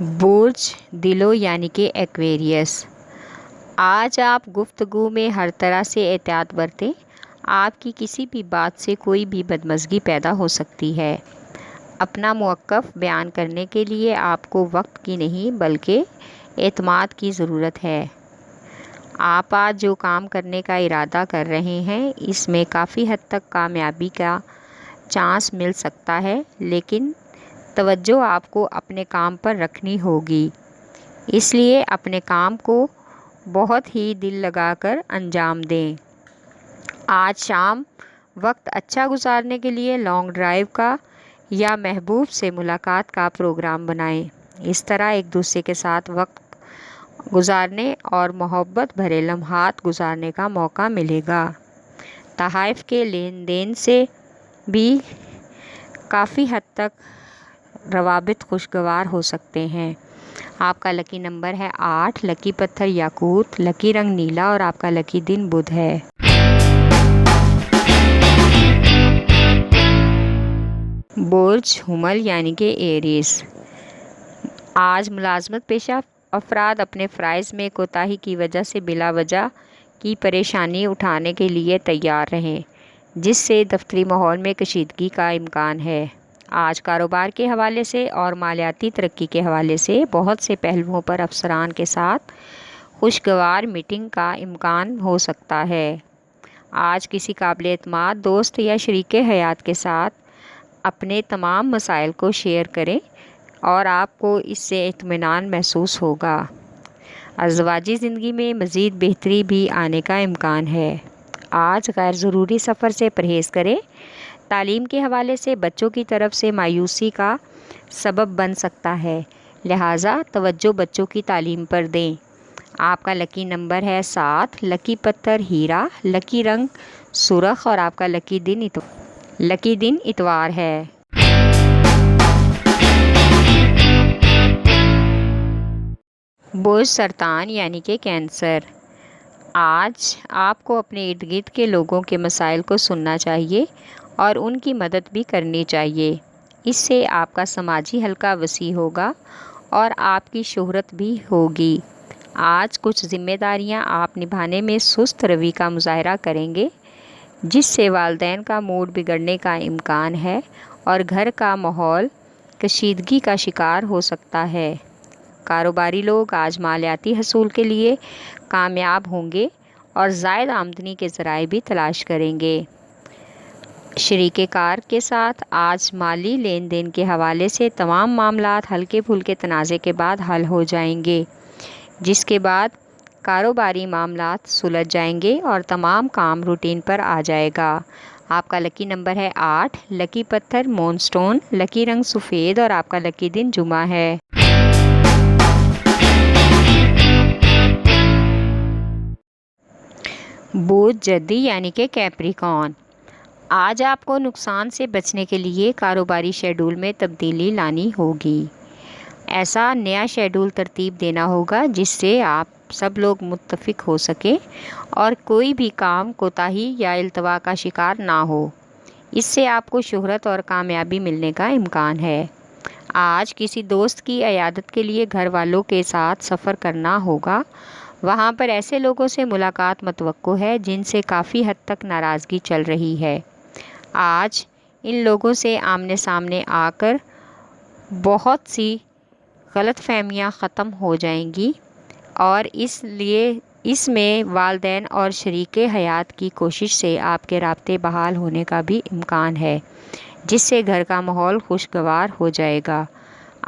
برج دلو یعنی کہ ایکویریس۔ آج آپ گفتگو میں ہر طرح سے احتیاط برتیں۔ آپ کی کسی بھی بات سے کوئی بھی بدمزگی پیدا ہو سکتی ہے۔ اپنا موقف بیان کرنے کے لیے آپ کو وقت کی نہیں بلکہ اعتماد کی ضرورت ہے۔ آپ آج جو کام کرنے کا ارادہ کر رہے ہیں اس میں کافی حد تک کامیابی کا چانس مل سکتا ہے، لیکن توجہ آپ کو اپنے کام پر رکھنی ہوگی، اس لیے اپنے کام کو بہت ہی دل لگا کر انجام دیں۔ آج شام وقت اچھا گزارنے کے لیے لانگ ڈرائیو کا یا محبوب سے ملاقات کا پروگرام بنائیں۔ اس طرح ایک دوسرے کے ساتھ وقت گزارنے اور محبت بھرے لمحات گزارنے کا موقع ملے گا۔ تحائف کے لین دین سے بھی کافی حد تک روابط خوشگوار ہو سکتے ہیں۔ آپ کا لکی نمبر ہے 8، لکی پتھر یاقوت، لکی رنگ نیلا اور آپ کا لکی دن بدھ ہے۔ برج حمل یعنی کہ ایریز۔ آج ملازمت پیشہ افراد اپنے فرائض میں کوتاہی کی وجہ سے بلا وجہ کی پریشانی اٹھانے کے لیے تیار رہیں، جس سے دفتری ماحول میں کشیدگی کا امکان ہے۔ آج کاروبار کے حوالے سے اور مالیاتی ترقی کے حوالے سے بہت سے پہلوؤں پر افسران کے ساتھ خوشگوار میٹنگ کا امکان ہو سکتا ہے۔ آج کسی قابل اعتماد دوست یا شریک حیات کے ساتھ اپنے تمام مسائل کو شیئر کریں اور آپ کو اس سے اطمینان محسوس ہوگا۔ ازدواجی زندگی میں مزید بہتری بھی آنے کا امکان ہے۔ آج غیر ضروری سفر سے پرہیز کریں۔ تعلیم کے حوالے سے بچوں کی طرف سے مایوسی کا سبب بن سکتا ہے، لہٰذا توجہ بچوں کی تعلیم پر دیں۔ آپ کا لکی نمبر ہے 7، لکی پتھر ہیرا، لکی رنگ سرخ اور آپ کا لکی دن اتوار ہے۔ برج سرطان یعنی کہ کینسر۔ آج آپ کو اپنے ارد گرد کے لوگوں کے مسائل کو سننا چاہیے اور ان کی مدد بھی کرنی چاہیے۔ اس سے آپ کا سماجی حلقہ وسیع ہوگا اور آپ کی شہرت بھی ہوگی۔ آج کچھ ذمہ داریاں آپ نبھانے میں سست روی کا مظاہرہ کریں گے، جس سے والدین کا موڈ بگڑنے کا امکان ہے اور گھر کا ماحول کشیدگی کا شکار ہو سکتا ہے۔ کاروباری لوگ آج مالیاتی حصول کے لیے کامیاب ہوں گے اور زائد آمدنی کے ذرائع بھی تلاش کریں گے۔ شریک کار کے ساتھ آج مالی لین دین کے حوالے سے تمام معاملات ہلکے پھلکے تنازع کے بعد حل ہو جائیں گے، جس کے بعد کاروباری معاملات سلجھ جائیں گے اور تمام کام روٹین پر آ جائے گا۔ آپ کا لکی نمبر ہے 8، لکی پتھر مون سٹون، لکی رنگ سفید اور آپ کا لکی دن جمعہ ہے۔ برج جدی یعنی کہ کیپریکارن۔ آج آپ کو نقصان سے بچنے کے لیے کاروباری شیڈول میں تبدیلی لانی ہوگی۔ ایسا نیا شیڈول ترتیب دینا ہوگا جس سے آپ سب لوگ متفق ہو سکیں اور کوئی بھی کام کوتاہی یا التوا کا شکار نہ ہو۔ اس سے آپ کو شہرت اور کامیابی ملنے کا امکان ہے۔ آج کسی دوست کی عیادت کے لیے گھر والوں کے ساتھ سفر کرنا ہوگا۔ وہاں پر ایسے لوگوں سے ملاقات متوقع ہے جن سے کافی حد تک ناراضگی چل رہی ہے۔ آج ان لوگوں سے آمنے سامنے آ کر بہت سی غلط فہمیاں ختم ہو جائیں گی اور اس لیے اس میں والدین اور شریک حیات کی کوشش سے آپ کے رابطے بحال ہونے کا بھی امکان ہے، جس سے گھر کا ماحول خوشگوار ہو جائے گا۔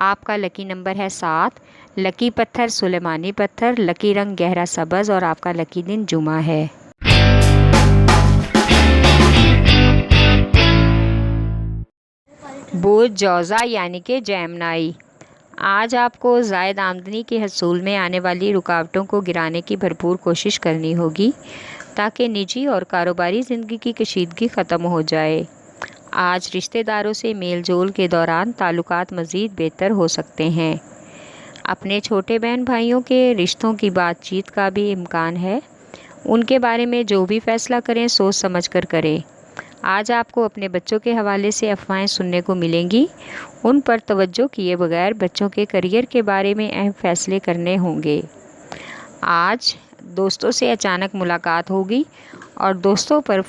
آپ کا لکی نمبر ہے 7، لکی پتھر سلیمانی پتھر، لکی رنگ گہرا سبز اور آپ کا لکی دن جمعہ ہے۔ برج جوزا یعنی کہ جیمنائی۔ آج آپ کو زائد آمدنی کے حصول میں آنے والی رکاوٹوں کو گرانے کی بھرپور کوشش کرنی ہوگی تاکہ نجی اور کاروباری زندگی کی کشیدگی ختم ہو جائے۔ آج رشتہ داروں سے میل جول کے دوران تعلقات مزید بہتر ہو سکتے ہیں۔ اپنے چھوٹے بہن بھائیوں کے رشتوں کی بات چیت کا بھی امکان ہے۔ ان کے بارے میں جو بھی فیصلہ کریں سوچ سمجھ کر کریں۔ آج آپ کو اپنے بچوں کے حوالے سے افواہیں سننے کو ملیں گی، ان پر توجہ کیے بغیر بچوں کے کیریئر کے بارے میں اہم فیصلے کرنے ہوں گے۔ آج دوستوں سے اچانک ملاقات ہوگی اور دوستوں پر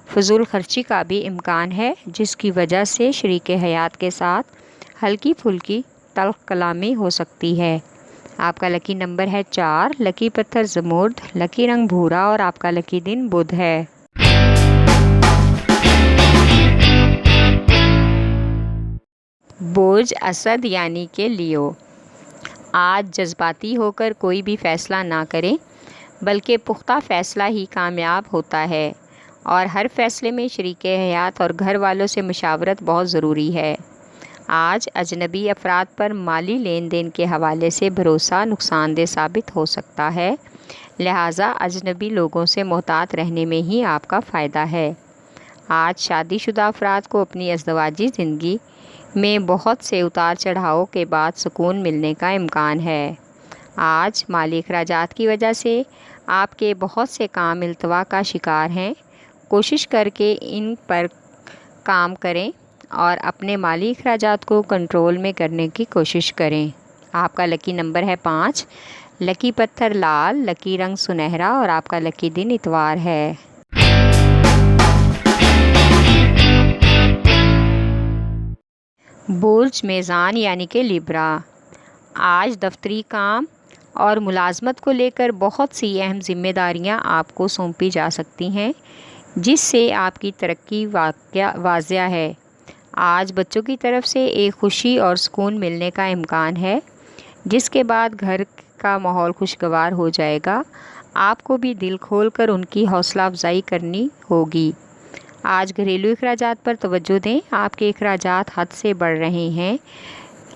فضول خرچی کا بھی امکان ہے، جس کی وجہ سے شریک حیات کے ساتھ ہلکی پھلکی تلخ کلامی ہو سکتی ہے۔ آپ کا لکی نمبر ہے 4، لکی پتھر زمرد، لکی رنگ بھورا اور آپ کا لکی دن بدھ ہے۔ برج اسد یعنی کہ لیو، آج جذباتی ہو کر کوئی بھی فیصلہ نہ کریں، بلکہ پختہ فیصلہ ہی کامیاب ہوتا ہے، اور ہر فیصلے میں شریک حیات اور گھر والوں سے مشاورت بہت ضروری ہے۔ آج اجنبی افراد پر مالی لین دین کے حوالے سے بھروسہ نقصان دہ ثابت ہو سکتا ہے، لہٰذا اجنبی لوگوں سے محتاط رہنے میں ہی آپ کا فائدہ ہے۔ آج شادی شدہ افراد کو اپنی ازدواجی زندگی میں بہت سے اتار چڑھاؤ کے بعد سکون ملنے کا امکان ہے۔ آج مالی اخراجات کی وجہ سے آپ کے بہت سے کام التوا کا شکار ہیں، کوشش کر کے ان پر کام کریں اور اپنے مالی اخراجات کو کنٹرول میں کرنے کی کوشش کریں۔ آپ کا لکی نمبر ہے 5، لکی پتھر لال، لکی رنگ سنہرا اور آپ کا لکی دن اتوار ہے۔ برج میزان یعنی کہ لیبرا، آج دفتری کام اور ملازمت کو لے کر بہت سی اہم ذمہ داریاں آپ کو سونپی جا سکتی ہیں، جس سے آپ کی ترقی واضح ہے۔ آج بچوں کی طرف سے ایک خوشی اور سکون ملنے کا امکان ہے، جس کے بعد گھر کا ماحول خوشگوار ہو جائے گا۔ آپ کو بھی دل کھول کر ان کی حوصلہ افزائی کرنی ہوگی۔ آج گھریلو اخراجات پر توجہ دیں، آپ کے اخراجات حد سے بڑھ رہے ہیں،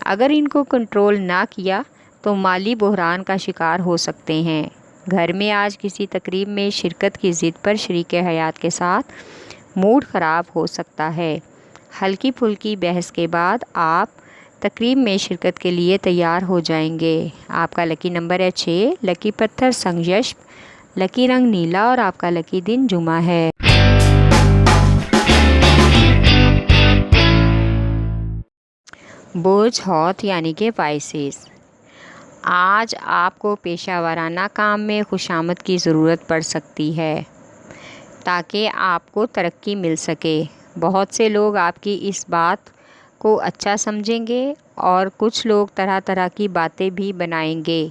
اگر ان کو کنٹرول نہ کیا تو مالی بحران کا شکار ہو سکتے ہیں۔ گھر میں آج کسی تقریب میں شرکت کی ضد پر شریک حیات کے ساتھ موڈ خراب ہو سکتا ہے۔ ہلکی پھلکی بحث کے بعد آپ تقریب میں شرکت کے لیے تیار ہو جائیں گے۔ آپ کا لکی نمبر ہے 6، لکی پتھر سنگیشپ، لکی رنگ نیلا اور آپ کا لکی دن جمعہ ہے۔ برج حوت یعنی کہ پائسیز، آج آپ کو پیشہ ورانہ کام میں خوشامد کی ضرورت پڑ سکتی ہے تاکہ آپ کو ترقی مل سکے۔ بہت سے لوگ آپ کی اس بات کو اچھا سمجھیں گے اور کچھ لوگ طرح طرح کی باتیں بھی بنائیں گے۔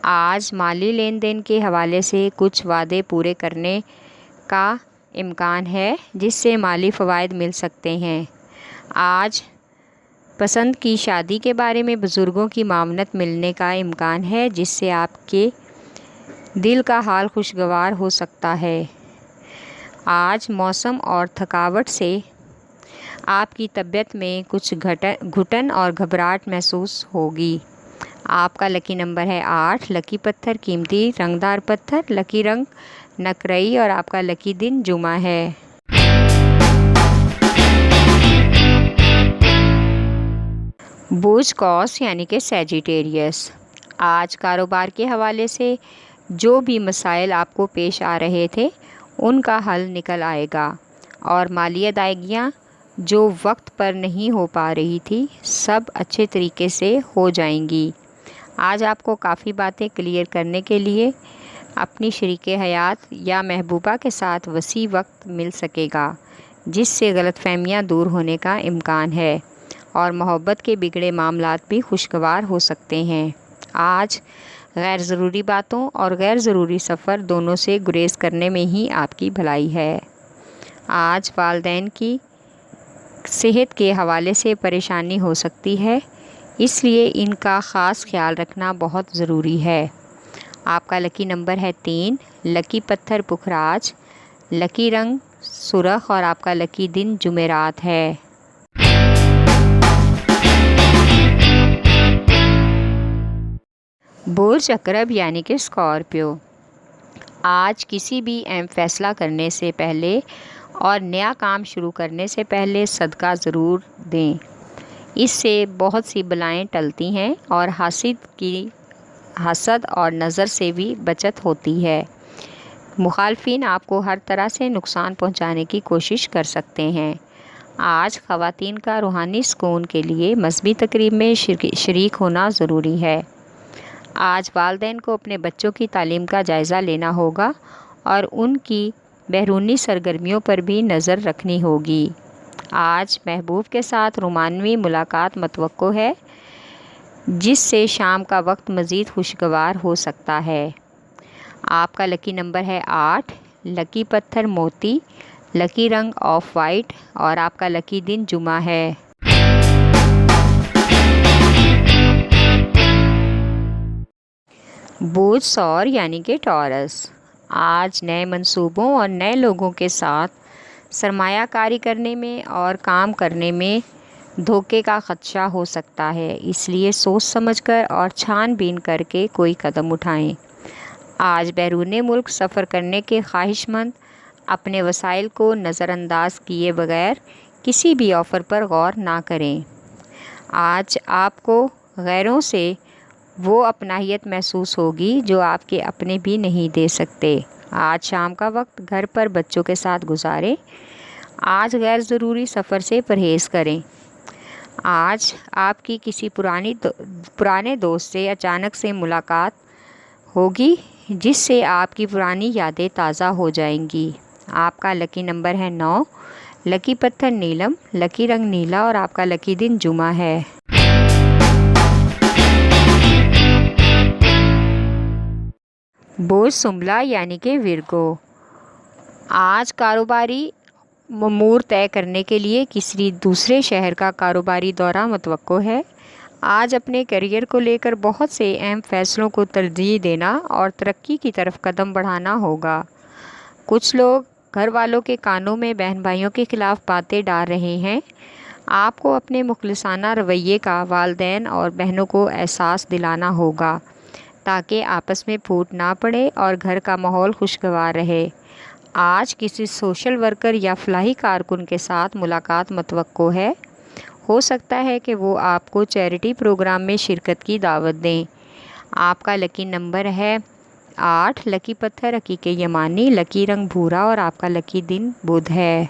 آج مالی لین دین کے حوالے سے کچھ وعدے پورے کرنے کا امکان ہے، جس سے مالی فوائد مل سکتے ہیں۔ آج پسند کی شادی کے بارے میں بزرگوں کی معاونت ملنے کا امکان ہے، جس سے آپ کے دل کا حال خوشگوار ہو سکتا ہے۔ آج موسم اور تھکاوٹ سے آپ کی طبیعت میں کچھ گھٹن اور گھبراہٹ محسوس ہوگی۔ آپ کا لکی نمبر ہے 8، لکی پتھر قیمتی رنگدار پتھر، لکی رنگ نقرئی اور آپ کا لکی دن جمعہ ہے۔ برج قوس یعنی کہ سیجیٹیریس، آج کاروبار کے حوالے سے جو بھی مسائل آپ کو پیش آ رہے تھے ان کا حل نکل آئے گا، اور مالی ادائیگیاں جو وقت پر نہیں ہو پا رہی تھی سب اچھے طریقے سے ہو جائیں گی۔ آج آپ کو کافی باتیں کلیئر کرنے کے لیے اپنی شریک حیات یا محبوبہ کے ساتھ وسیع وقت مل سکے گا، جس سے غلط فہمیاں دور ہونے کا امکان ہے اور محبت کے بگڑے معاملات بھی خوشگوار ہو سکتے ہیں۔ آج غیر ضروری باتوں اور غیر ضروری سفر دونوں سے گریز کرنے میں ہی آپ کی بھلائی ہے۔ آج والدین کی صحت کے حوالے سے پریشانی ہو سکتی ہے، اس لیے ان کا خاص خیال رکھنا بہت ضروری ہے۔ آپ کا لکی نمبر ہے 3، لکی پتھر پکھراج، لکی رنگ سرخ اور آپ کا لکی دن جمعرات ہے۔ برج عقرب یعنی کہ اسکارپیو، آج کسی بھی اہم فیصلہ کرنے سے پہلے اور نیا کام شروع کرنے سے پہلے صدقہ ضرور دیں، اس سے بہت سی بلائیں ٹلتی ہیں اور حسد اور نظر سے بھی بچت ہوتی ہے۔ مخالفین آپ کو ہر طرح سے نقصان پہنچانے کی کوشش کر سکتے ہیں۔ آج خواتین کا روحانی سکون کے لیے مذہبی تقریب میں شریک ہونا ضروری ہے۔ آج والدین کو اپنے بچوں کی تعلیم کا جائزہ لینا ہوگا اور ان کی بیرونی سرگرمیوں پر بھی نظر رکھنی ہوگی۔ آج محبوب کے ساتھ رومانوی ملاقات متوقع ہے، جس سے شام کا وقت مزید خوشگوار ہو سکتا ہے۔ آپ کا لکی نمبر ہے 8، لکی پتھر موتی، لکی رنگ آف وائٹ اور آپ کا لکی دن جمعہ ہے۔ برج ثور یعنی کہ ٹورس، آج نئے منصوبوں اور نئے لوگوں کے ساتھ سرمایہ کاری کرنے میں اور کام کرنے میں دھوکے کا خدشہ ہو سکتا ہے، اس لیے سوچ سمجھ کر اور چھان بین کر کے کوئی قدم اٹھائیں۔ آج بیرون ملک سفر کرنے کے خواہش مند اپنے وسائل کو نظر انداز کیے بغیر کسی بھی آفر پر غور نہ کریں۔ آج آپ کو غیروں سے وہ اپنائیت محسوس ہوگی جو آپ کے اپنے بھی نہیں دے سکتے۔ آج شام کا وقت گھر پر بچوں کے ساتھ گزاریں۔ آج غیر ضروری سفر سے پرہیز کریں۔ آج آپ کی کسی پرانے دوست سے اچانک سے ملاقات ہوگی، جس سے آپ کی پرانی یادیں تازہ ہو جائیں گی۔ آپ کا لکی نمبر ہے 9، لکی پتھر نیلم، لکی رنگ نیلا اور آپ کا لکی دن جمعہ ہے۔ برج سنبلہ یعنی کہ ورگو، آج کاروباری امور طے کرنے کے لیے کسی دوسرے شہر کا کاروباری دورہ متوقع ہے۔ آج اپنے کیریئر کو لے کر بہت سے اہم فیصلوں کو ترجیح دینا اور ترقی کی طرف قدم بڑھانا ہوگا۔ کچھ لوگ گھر والوں کے کانوں میں بہن بھائیوں کے خلاف باتیں ڈال رہے ہیں۔ آپ کو اپنے مخلصانہ رویے کا والدین اور بہنوں کو احساس دلانا ہوگا تاکہ آپس میں پھوٹ نہ پڑے اور گھر کا ماحول خوشگوار رہے۔ آج کسی سوشل ورکر یا فلاحی کارکن کے ساتھ ملاقات متوقع ہے۔ ہو سکتا ہے کہ وہ آپ کو چیریٹی پروگرام میں شرکت کی دعوت دیں۔ آپ کا لکی نمبر ہے 8، لکی پتھر عقیق یمانی، لکی رنگ بھورا اور آپ کا لکی دن بدھ ہے۔